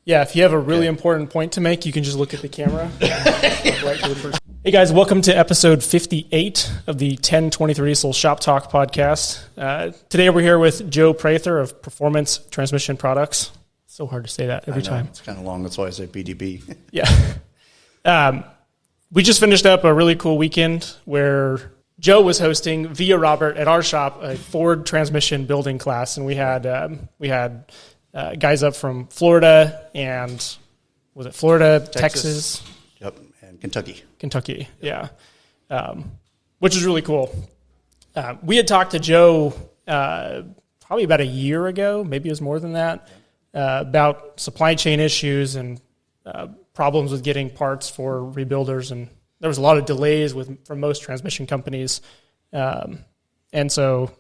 Yeah, if you have a really important point to make, you can just look at the camera. Hey guys, welcome to episode 58 of the 1023 Diesel Shop Talk podcast. Today we're here with Joe Prather of Performance Transmission Products. So hard to say that every time. It's kind of long, that's why I say PDP. Yeah. We just finished up a really cool weekend where Joe was hosting via Robert at our shop a Ford transmission building class, and we had guys up from Florida and was it Florida, Texas? Yep, and Kentucky. Kentucky, yeah, which is really cool. We had talked to Joe probably about a year ago, maybe it was more than that, about supply chain issues and problems with getting parts for rebuilders, and there was a lot of delays for most transmission companies. And so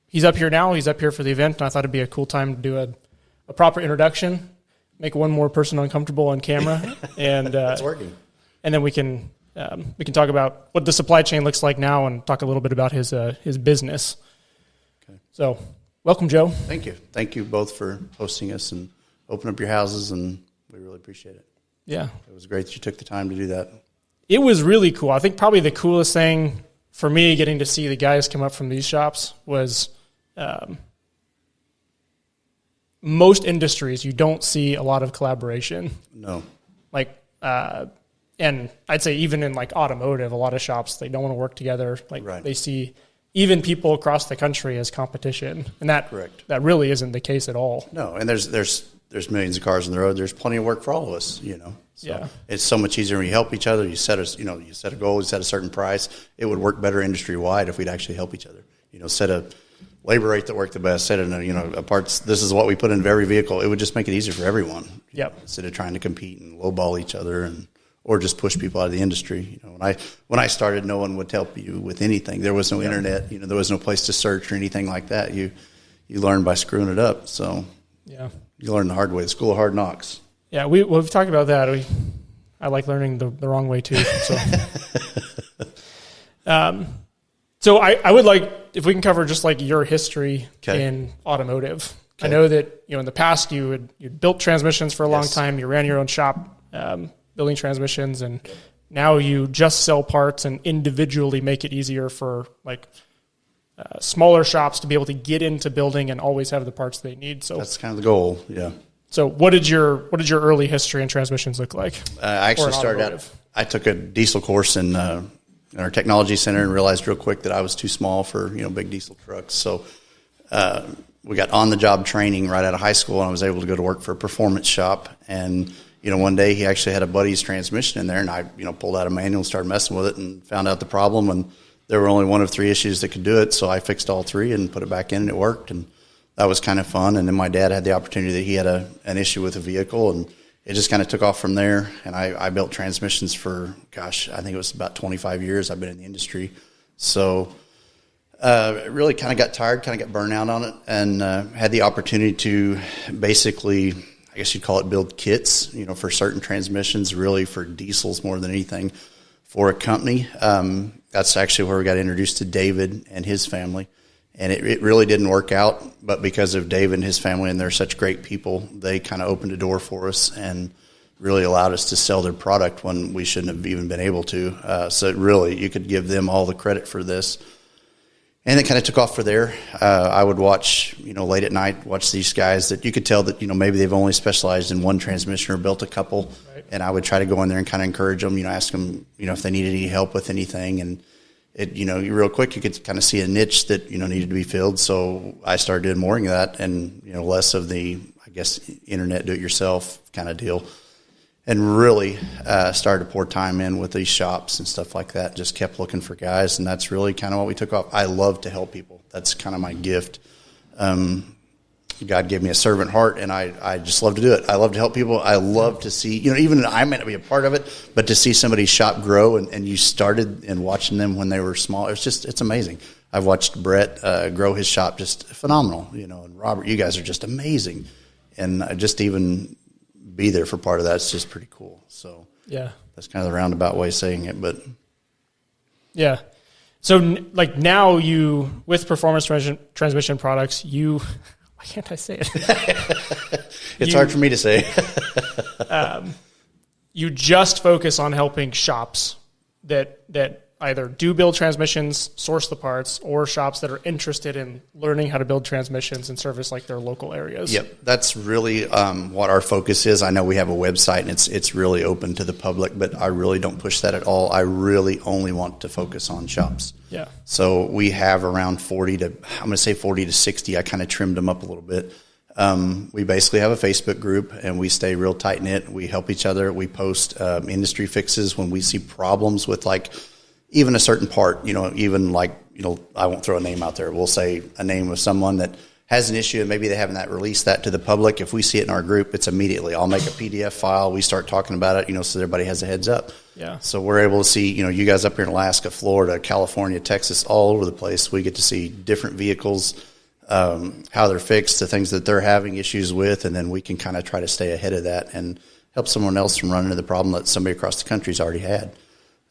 he's up here now. He's up here for the event, and I thought it'd be a cool time to do a proper introduction, make one more person uncomfortable on camera, and it's working. And then we can talk about what the supply chain looks like now, and talk a little bit about his business. Okay. So, welcome, Joe. Thank you both for hosting us and opening up your houses, and we really appreciate it. Yeah, it was great that you took the time to do that. It was really cool. I think probably the coolest thing for me getting to see the guys come up from these shops was most industries, you don't see a lot of collaboration. No. And I'd say even in like automotive, a lot of shops, they don't want to work together. Right. They see even people across the country as competition. And that really isn't the case at all. No, and there's millions of cars on the road. There's plenty of work for all of us, So yeah. It's so much easier when you help each other. You set a goal, you set a certain price. It would work better industry wide if we'd actually help each other. Set a labor rate that worked the best, set a parts, this is what we put into every vehicle. It would just make it easier for everyone. Yep. Instead of trying to compete and lowball each other or just push people out of the industry. When I started, no one would help you with anything. There was no internet, there was no place to search or anything like that. You learn by screwing it up. So yeah. You learn the hard way, the school of hard knocks. Yeah, we've talked about that. I like learning the wrong way too. So, so I would like, if we can cover just like your history in automotive. Okay. I know that in the past you built transmissions for a long time. You ran your own shop building transmissions, and now you just sell parts and individually make it easier for like smaller shops to be able to get into building and always have the parts they need. So that's kind of the goal. Yeah. So what did your early history in transmissions look like? I actually started out. I took a diesel course in our technology center and realized real quick that I was too small for big diesel trucks. So we got on the job training right out of high school, and I was able to go to work for a performance shop. And one day he actually had a buddy's transmission in there, and I pulled out a manual and started messing with it and found out the problem. And there were only one of three issues that could do it, so I fixed all three and put it back in, and it worked. And that was kind of fun. And then my dad had the opportunity that he had an issue with a vehicle, and it just kind of took off from there. And I built transmissions for, I think it was about 25 years I've been in the industry. So really kind of got tired, kind of got burnt out on it, and had the opportunity to basically, I guess you'd call it, build kits, for certain transmissions, really for diesels more than anything, for a company. That's actually where we got introduced to David and his family. And it really didn't work out, but because of David and his family, and they're such great people, they kind of opened a door for us and really allowed us to sell their product when we shouldn't have even been able to. So really, you could give them all the credit for this. And it kind of took off from there. I would watch, late at night, watch these guys that you could tell that, maybe they've only specialized in one transmission or built a couple. Right. And I would try to go in there and kind of encourage them, ask them, if they needed any help with anything. And it, real quick, you could kind of see a niche that, needed to be filled. So I started doing more of that and, less of the, I guess, internet do-it-yourself kind of deal. And really started to pour time in with these shops and stuff like that. Just kept looking for guys, and that's really kind of what we took off. I love to help people. That's kind of my gift. God gave me a servant heart, and I just love to do it. I love to help people. I love to see, even I might not be a part of it, but to see somebody's shop grow, and you started and watching them when they were small, it's amazing. I've watched Brett grow his shop, just phenomenal, and Robert, you guys are just amazing. And just even be there for part of that, it's just pretty cool. So yeah, that's kind of the roundabout way of saying it, but yeah. So like now with performance transmission products, why can't I say it? It's hard for me to say. You just focus on helping shops that either do build transmissions, source the parts, or shops that are interested in learning how to build transmissions and service like their local areas. Yep, that's really what our focus is. I know we have a website and it's really open to the public, but I really don't push that at all. I really only want to focus on shops. Yeah. So we have around 40 to 60. I kind of trimmed them up a little bit. We basically have a Facebook group, and we stay real tight knit. We help each other. We post industry fixes when we see problems with like even a certain part. Even like I won't throw a name out there. We'll say a name of someone that has an issue, and maybe they haven't released that to the public. If we see it in our group, it's immediately. I'll make a PDF file. We start talking about it. So everybody has a heads up. Yeah. So we're able to see. You guys up here in Alaska, Florida, California, Texas, all over the place. We get to see different vehicles. How they're fixed, the things that they're having issues with, and then we can kind of try to stay ahead of that and help someone else from running into the problem that somebody across the country's already had.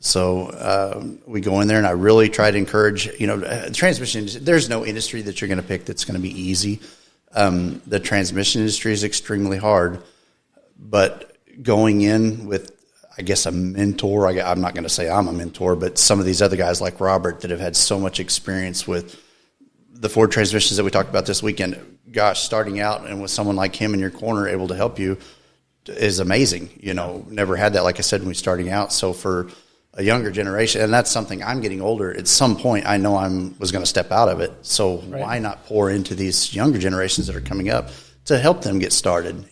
So we go in there, and I really try to encourage, transmission. There's no industry that you're going to pick that's going to be easy. The transmission industry is extremely hard, but going in with, I guess, a mentor, I'm not going to say I'm a mentor, but some of these other guys like Robert that have had so much experience with the Ford transmissions that we talked about this weekend, gosh, starting out and with someone like him in your corner able to help you is amazing. Never had that, like I said, when we were starting out. So for a younger generation, and that's something I'm getting older, at some point I know I was going to step out of it. So why not pour into these younger generations that are coming up to help them get started,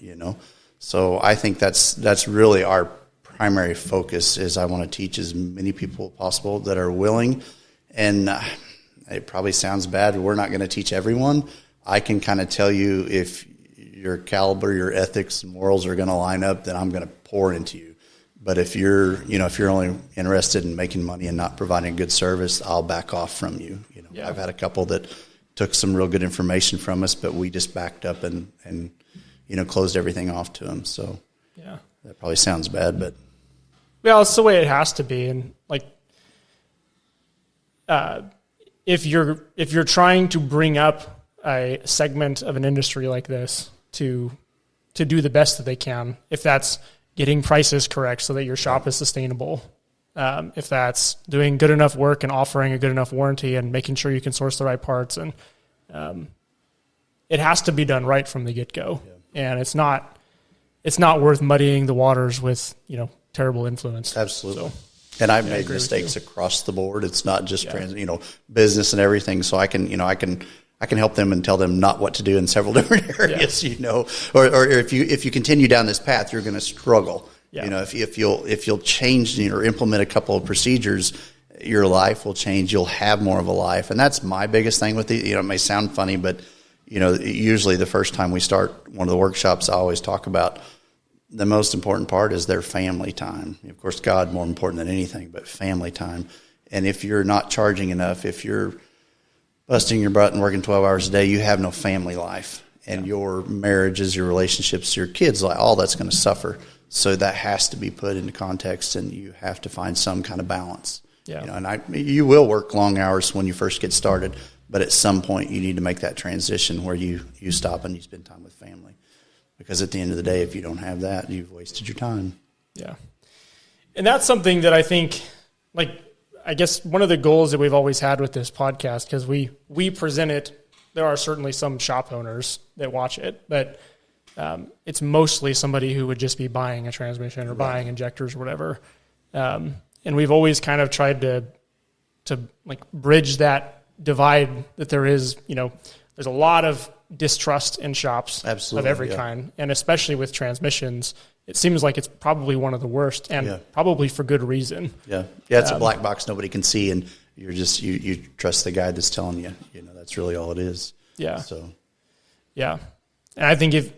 So I think that's really our primary focus is I want to teach as many people as possible that are willing. And it probably sounds bad. We're not going to teach everyone. I can kind of tell you if your caliber, your ethics, and morals are going to line up, then I'm going to pour into you. But if you're only interested in making money and not providing a good service, I'll back off from you. I've had a couple that took some real good information from us, but we just backed up and closed everything off to them. So yeah, that probably sounds bad, but it's the way it has to be. And like, if you're trying to bring up a segment of an industry like this to do the best that they can, if that's getting prices correct so that your shop is sustainable, if that's doing good enough work and offering a good enough warranty and making sure you can source the right parts, and it has to be done right from the get-go. Yeah. And it's not worth muddying the waters with terrible influence. Absolutely. So, and I've made mistakes across the board. It's not just business and everything. So I can help them and tell them not what to do in several different areas. Or if you continue down this path, you're going to struggle. Yeah. If you'll change or implement a couple of procedures, your life will change. You'll have more of a life, and that's my biggest thing with it. It may sound funny, but usually the first time we start one of the workshops, I always talk about the most important part is their family time. Of course, God more important than anything, but family time. And if you're not charging enough, if you're busting your butt and working 12 hours a day, you have no family life. And your marriages, your relationships, your kids, all that's going to suffer. So that has to be put into context, and you have to find some kind of balance. Yeah. And you will work long hours when you first get started, but at some point you need to make that transition where you stop and you spend time with family. Because at the end of the day, if you don't have that, you've wasted your time. Yeah. And that's something that I think, I guess one of the goals that we've always had with this podcast, because we present it, there are certainly some shop owners that watch it, but it's mostly somebody who would just be buying a transmission or buying injectors or whatever. And we've always kind of tried to bridge that divide that there is, there's a lot of distrust in shops of every kind, and especially with transmissions, it seems like it's probably one of the worst, and probably for good reason. Yeah, it's a black box nobody can see, and you're just you trust the guy that's telling you. That's really all it is. Yeah. So, yeah, and I think if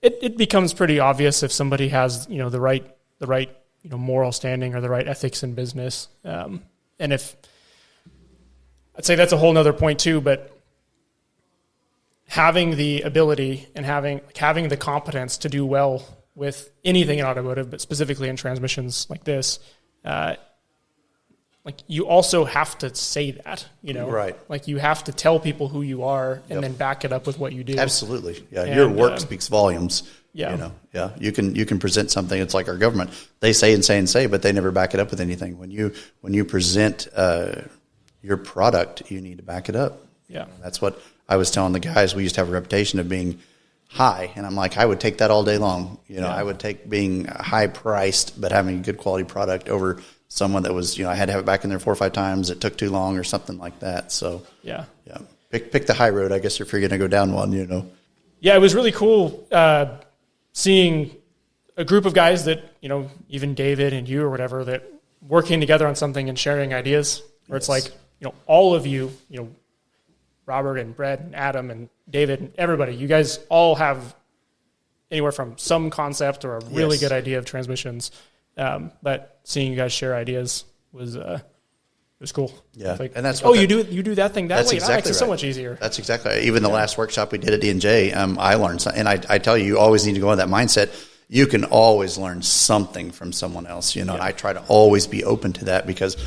it becomes pretty obvious if somebody has the right moral standing or the right ethics in business, and if I'd say that's a whole nother point too, but having the ability and having the competence to do well with anything in automotive, but specifically in transmissions like this, you also have to say that, right? You have to tell people who you are and then back it up with what you do. Absolutely. Yeah. And your work speaks volumes. Yeah. Yeah. You can present something. It's like our government. They say and say and say, but they never back it up with anything. When you present your product, you need to back it up. Yeah. That's what I was telling the guys. We used to have a reputation of being high, and I'm like, I would take that all day long. I would take being high priced but having a good quality product over someone that was, I had to have it back in there 4 or 5 times. It took too long or something like that. So yeah. Pick the high road, I guess, if you're going to go down one. Yeah, it was really cool seeing a group of guys that, even David and you or whatever, that working together on something and sharing ideas, where it's like, all of you, Robert and Brett and Adam and David and everybody, you guys all have anywhere from some concept or a really good idea of transmissions. But seeing you guys share ideas was cool. Yeah, like, and that's you do that thing that way. Exactly, that makes it so much easier. That's exactly even the last workshop we did at D&J. I learned something, and I tell you, you always need to go in that mindset. You can always learn something from someone else, and I try to always be open to that, because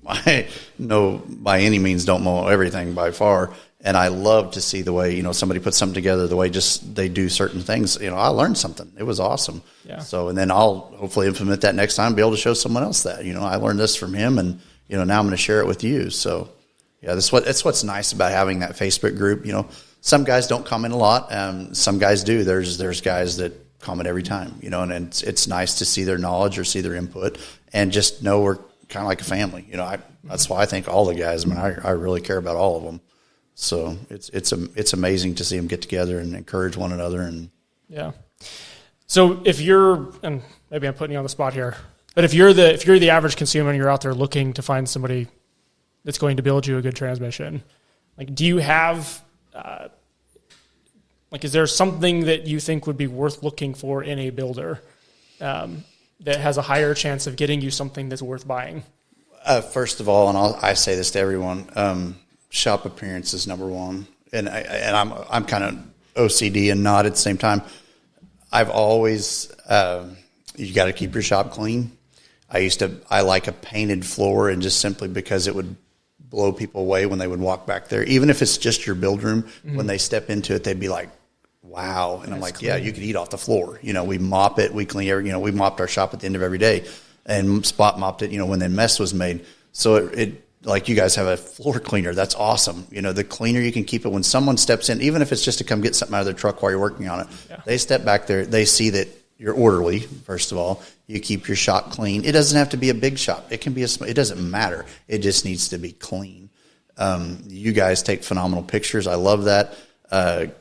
I by any means don't know everything by far, and I love to see the way somebody puts something together, the way just they do certain things. I learned something. It was awesome. Yeah. So, and then I'll hopefully implement that next time, be able to show someone else that I learned this from him, and now I'm going to share it with you. So, yeah, that's what's nice about having that Facebook group. Some guys don't comment a lot. Some guys do. There's guys that comment every time. And it's nice to see their knowledge or see their input, and just know we're kind of like a family. That's why I think all the guys. I really care about all of them. So it's amazing to see them get together and encourage one another. And yeah. So if you're, and maybe I'm putting you on the spot here, but if you're the average consumer and you're out there looking to find somebody that's going to build you a good transmission, like, do you have, is there something that you think would be worth looking for in a builder that has a higher chance of getting you something that's worth buying? First of all, and I say this to everyone, shop appearance is number one. And I'm kind of OCD and not at the same time. I've always, you got to keep your shop clean. I like a painted floor, and just simply because it would blow people away when they would walk back there. Even if it's just your build room, when they step into it, they'd be like, wow. And I'm like, clean. Yeah, you could eat off the floor. We mop it, we clean every, we mopped our shop at the end of every day, and spot mopped it, when the mess was made. So it like, you guys have a floor cleaner. That's awesome. The cleaner you can keep it, when someone steps in, even if it's just to come get something out of their truck while you're working on it, they step back there, they see that you're orderly. First of all, you keep your shop clean. It doesn't have to be a big shop. It can be it doesn't matter. It just needs to be clean. You guys take phenomenal pictures. I love that.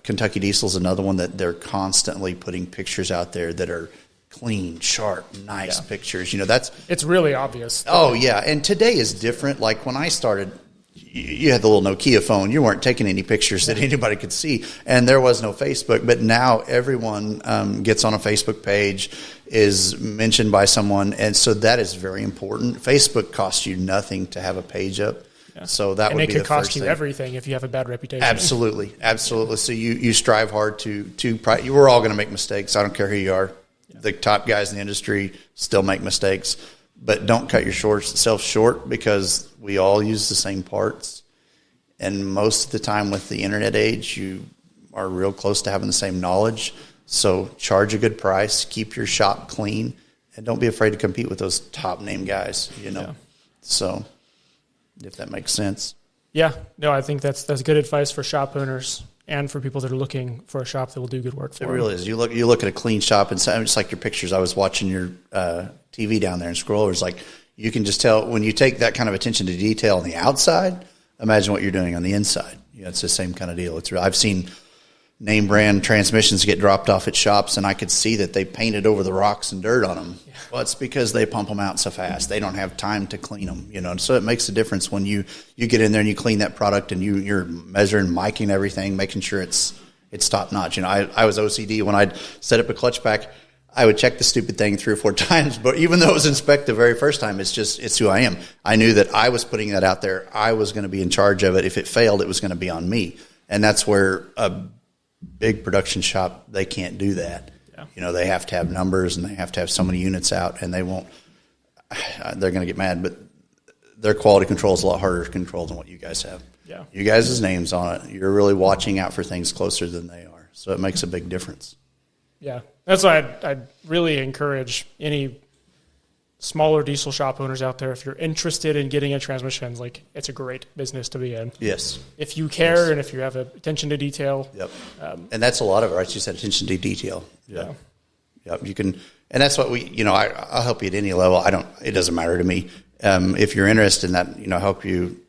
Kentucky Diesel's another one that they're constantly putting pictures out there that are clean, sharp, nice pictures. It's really obvious. Oh yeah. And today is different. Like when I started, you had the little Nokia phone. You weren't taking any pictures that anybody could see, and there was no Facebook. But now everyone gets on a Facebook page, is mentioned by someone, and so that is very important. Facebook costs you nothing to have a page up. Yeah. So that would be the first thing. And it could cost you everything if you have a bad reputation. Absolutely. So you strive hard to we're all going to make mistakes. I don't care who you are. Yeah. The top guys in the industry still make mistakes, but don't cut yourself short, because we all use the same parts. And most of the time with the internet age, you are real close to having the same knowledge. So charge a good price, keep your shop clean, and don't be afraid to compete with those top name guys, Yeah. So if that makes sense. Yeah, no, I think that's good advice for shop owners and for people that are looking for a shop that will do good work for them. It really is. You look at a clean shop, and it's like your pictures. I was watching your TV down there and scroll. It's like you can just tell when you take that kind of attention to detail on the outside. Imagine what you're doing on the inside. It's the same kind of deal. I've seen name brand transmissions get dropped off at shops, and I could see that they painted over the rocks and dirt on them. Yeah. Well, it's because they pump them out so fast. They don't have time to clean them, So it makes a difference when you get in there and you clean that product, and you're measuring, miking everything, making sure it's top notch. I was OCD when I'd set up a clutch pack. I would check the stupid thing 3 or 4 times, but even though it was inspected the very first time, it's who I am. I knew that I was putting that out there. I was going to be in charge of it. If it failed, it was going to be on me. And that's where a big production shop, they can't do that. Yeah. They have to have numbers, and they have to have so many units out, and they're going to get mad, but their quality control is a lot harder to control than what you guys have. Yeah. You guys' names on it. You're really watching out for things closer than they are. So it makes a big difference. Yeah. That's why I'd really encourage any smaller diesel shop owners out there, if you're interested in getting a transmission, like, it's a great business to be in. Yes. If you care and if you have attention to detail. Yep. And that's a lot of it, right? You said attention to detail. Yeah. Yep. You can, and that's what I'll help you at any level. It doesn't matter to me. If you're interested in that, help you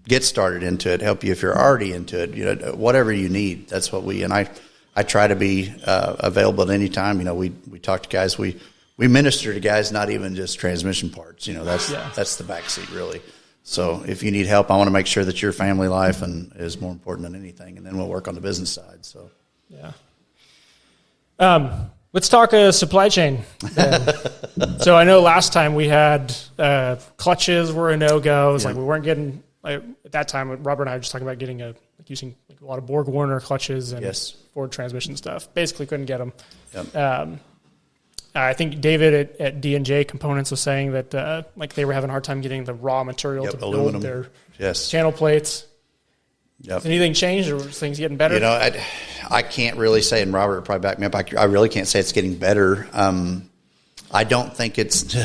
get started into it, help you if you're already into it, whatever you need. That's what I try to be available at any time. We talk to guys, we minister to guys, not even just transmission parts. That's the backseat really. So if you need help, I want to make sure that your family life is more important than anything, and then we'll work on the business side. So yeah. Let's talk supply chain. So I know last time we had clutches were a no-go. It's like we weren't getting at that time. Robert and I were just talking about getting using a lot of Borg Warner clutches and Ford transmission stuff. Basically, couldn't get them. Yep. I think David at D&J Components was saying that they were having a hard time getting the raw material to build their channel plates. Yep. Has anything changed, or are things getting better? I can't really say, and Robert will probably back me up. I really can't say it's getting better. I don't think it's.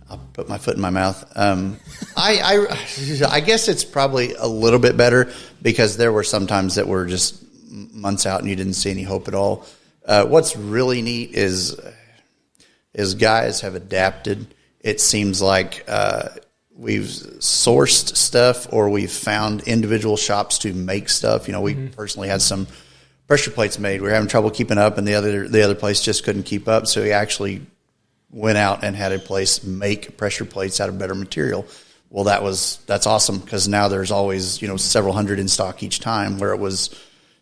I'll put my foot in my mouth. I guess it's probably a little bit better, because there were some times that were just months out and you didn't see any hope at all. What's really neat is guys have adapted. It seems like we've sourced stuff, or we've found individual shops to make stuff. We personally had some pressure plates made. We were having trouble keeping up, and the other place just couldn't keep up. So we actually went out and had a place make pressure plates out of better material. Well, that's awesome, because now there's always several hundred in stock each time, where it was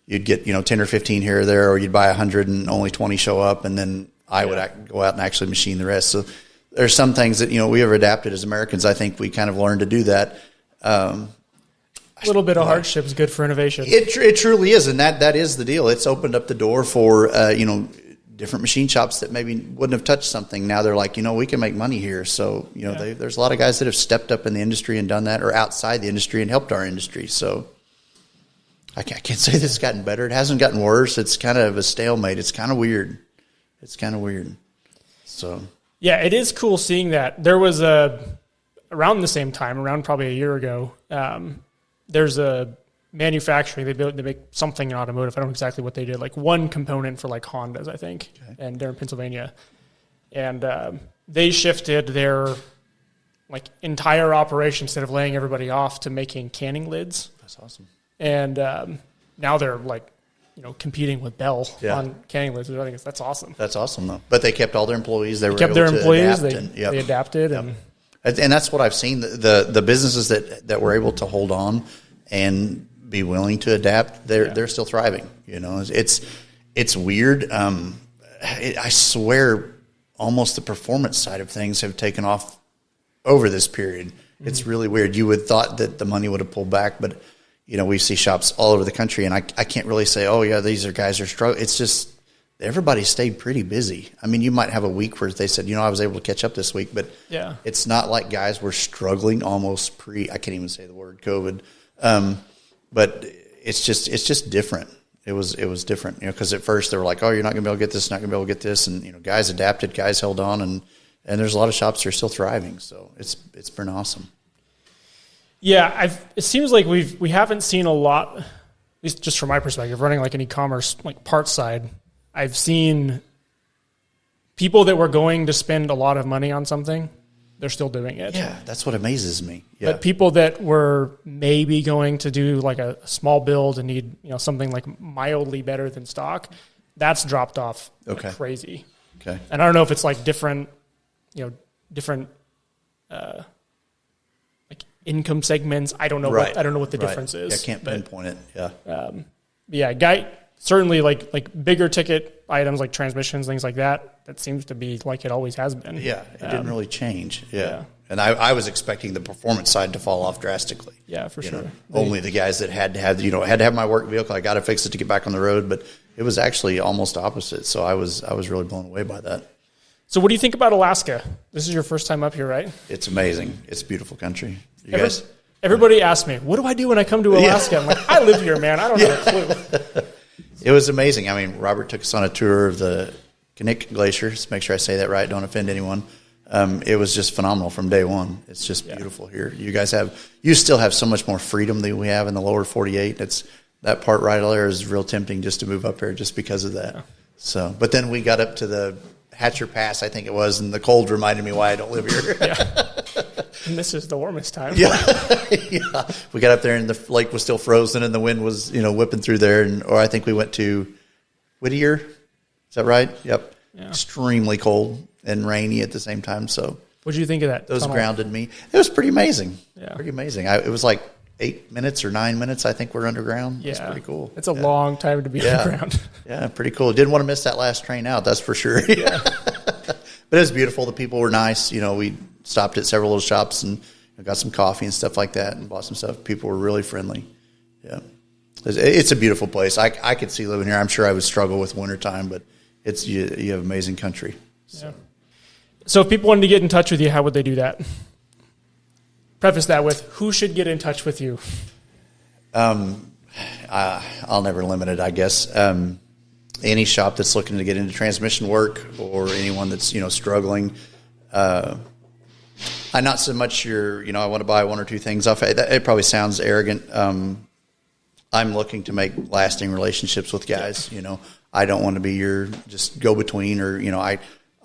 you'd get 10 or 15 here or there, or you'd buy 100 and only 20 show up, and then I would go out and actually machine the rest. So there's some things that we have adapted as Americans. I think we kind of learned to do that. A little bit of hardship is good for innovation. It truly is, and that is the deal. It's opened up the door for different machine shops that maybe wouldn't have touched something. Now they're like, we can make money here. So there's a lot of guys that have stepped up in the industry and done that, or outside the industry and helped our industry. So I can't say this has gotten better. It hasn't gotten worse. It's kind of a stalemate. It's kind of weird. So yeah, it is cool seeing that. There was around the same time, around probably a year ago, there's a manufacturing. They make something in automotive. I don't know exactly what they did. Like one component for like Hondas, I think, and they're in Pennsylvania. And they shifted their entire operation, instead of laying everybody off, to making canning lids. That's awesome. And now they're competing with Bell on canning lids. I think that's awesome. That's awesome, though. But they kept all their employees. They adapted. They adapted. Yep. And that's what I've seen. The businesses that were able to hold on and be willing to adapt, they're still thriving. It's weird. I swear, almost the performance side of things have taken off over this period. Mm-hmm. It's really weird. You would thought that the money would have pulled back, but we see shops all over the country, and I can't really say, oh yeah, these are guys are struggling. It's just everybody stayed pretty busy. I mean, you might have a week where they said, I was able to catch up this week, but it's not like guys were struggling almost I can't even say the word COVID. But it's just different. It was different, because at first they were like, oh, you're not going to be able to get this, not going to be able to get this. And, guys adapted, guys held on, and there's a lot of shops that are still thriving. So it's been awesome. Yeah. It seems like we haven't seen a lot, at least just from my perspective, running like an e-commerce, parts side. I've seen people that were going to spend a lot of money on something, they're still doing it. Yeah, that's what amazes me. Yeah. But people that were maybe going to do like a small build and need something like mildly better than stock, that's dropped off like crazy. Okay. And I don't know if it's like different income segments. I don't know what the difference is. I can't pinpoint it. Yeah. Certainly like bigger ticket items like transmissions, things like that, that seems to be like it always has been. Yeah, it didn't really change. Yeah. And I was expecting the performance side to fall off drastically. Yeah, for sure. Only the guys that had to have my work vehicle, I got to fix it to get back on the road, but it was actually almost opposite. So I was really blown away by that. So what do you think about Alaska? This is your first time up here, right? It's amazing. It's a beautiful country. Everybody asks me, what do I do when I come to Alaska? I'm like, I live here, man. I don't have a clue. It was amazing. I mean, Robert took us on a tour of the Knik Glacier. Just make sure I say that right. Don't offend anyone. It was just phenomenal from day one. It's just beautiful here. You still have so much more freedom than we have in the lower 48. That part right there is real tempting just to move up here just because of that. Yeah. So, but then we got up to the Hatcher Pass, I think it was, and the cold reminded me why I don't live here. And this is the warmest time. Yeah. We got up there and the lake was still frozen and the wind was, whipping through there. Or I think we went to Whittier. Is that right? Yep. Yeah. Extremely cold and rainy at the same time. So what did you think of that? Those grounded me. It was pretty amazing. Yeah. Pretty amazing. It was like 8 minutes or 9 minutes, I think we're underground. Yeah. It's pretty cool. It's a long time to be underground. Yeah, pretty cool. Didn't want to miss that last train out, that's for sure. Yeah. But it was beautiful. The people were nice. We stopped at several little shops and got some coffee and stuff like that and bought some stuff. People were really friendly. Yeah. It's a beautiful place. I could see living here. I'm sure I would struggle with wintertime, but you have amazing country. So if people wanted to get in touch with you, how would they do that? Preface that with, who should get in touch with you? I'll never limit it, I guess. Any shop that's looking to get into transmission work or anyone that's, struggling. I'm not so much I want to buy one or two things off. It probably sounds arrogant. I'm looking to make lasting relationships with guys. I don't want to be your just go-between or,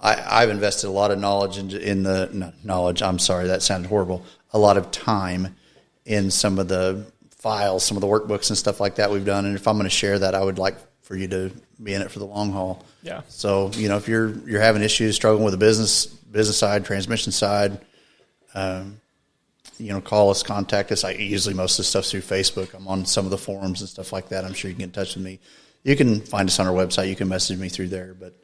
I've invested a lot of knowledge I'm sorry, that sounded horrible. A lot of time in some of the files, some of the workbooks and stuff like that we've done. And if I'm going to share that, I would like for you to be in it for the long haul. Yeah. So, if you're having issues, struggling with the business side, transmission side, call us, contact us. Usually most of the stuff's through Facebook. I'm on some of the forums and stuff like that. I'm sure you can get in touch with me. You can find us on our website. You can message me through there, but,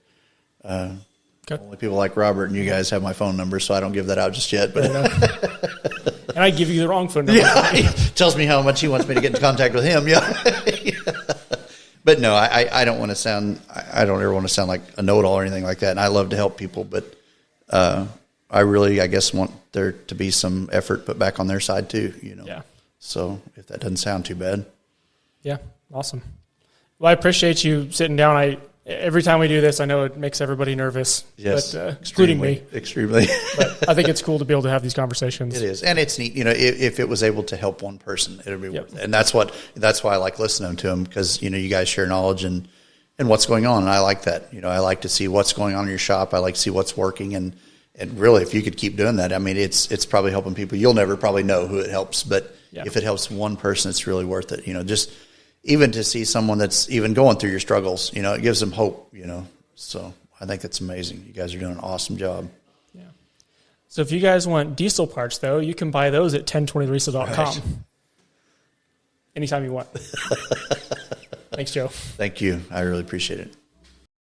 only people like Robert and you guys have my phone number, so I don't give that out just yet. But and I give you the wrong phone number. Yeah, he tells me how much he wants me to get in contact with him. Yeah. But no, I don't want to sound. I don't ever want to sound like a know-it-all or anything like that. And I love to help people, but I really, I guess, want there to be some effort put back on their side too. Yeah. So if that doesn't sound too bad. Yeah. Awesome. Well, I appreciate you sitting down. Every time we do this, I know it makes everybody nervous, yes, but, including me. Extremely. But I think it's cool to be able to have these conversations. It is, and it's neat. If it was able to help one person, it would be worth it. And that's why I like listening to them because you guys share knowledge and what's going on, and I like that. I like to see what's going on in your shop. I like to see what's working, and really, if you could keep doing that, I mean, it's probably helping people. You'll never probably know who it helps, but if it helps one person, it's really worth it. Just. Even to see someone that's even going through your struggles, it gives them hope, So I think that's amazing. You guys are doing an awesome job. Yeah. So if you guys want diesel parts, though, you can buy those at 1020diesel.com. Right. Anytime you want. Thanks, Joe. Thank you. I really appreciate it.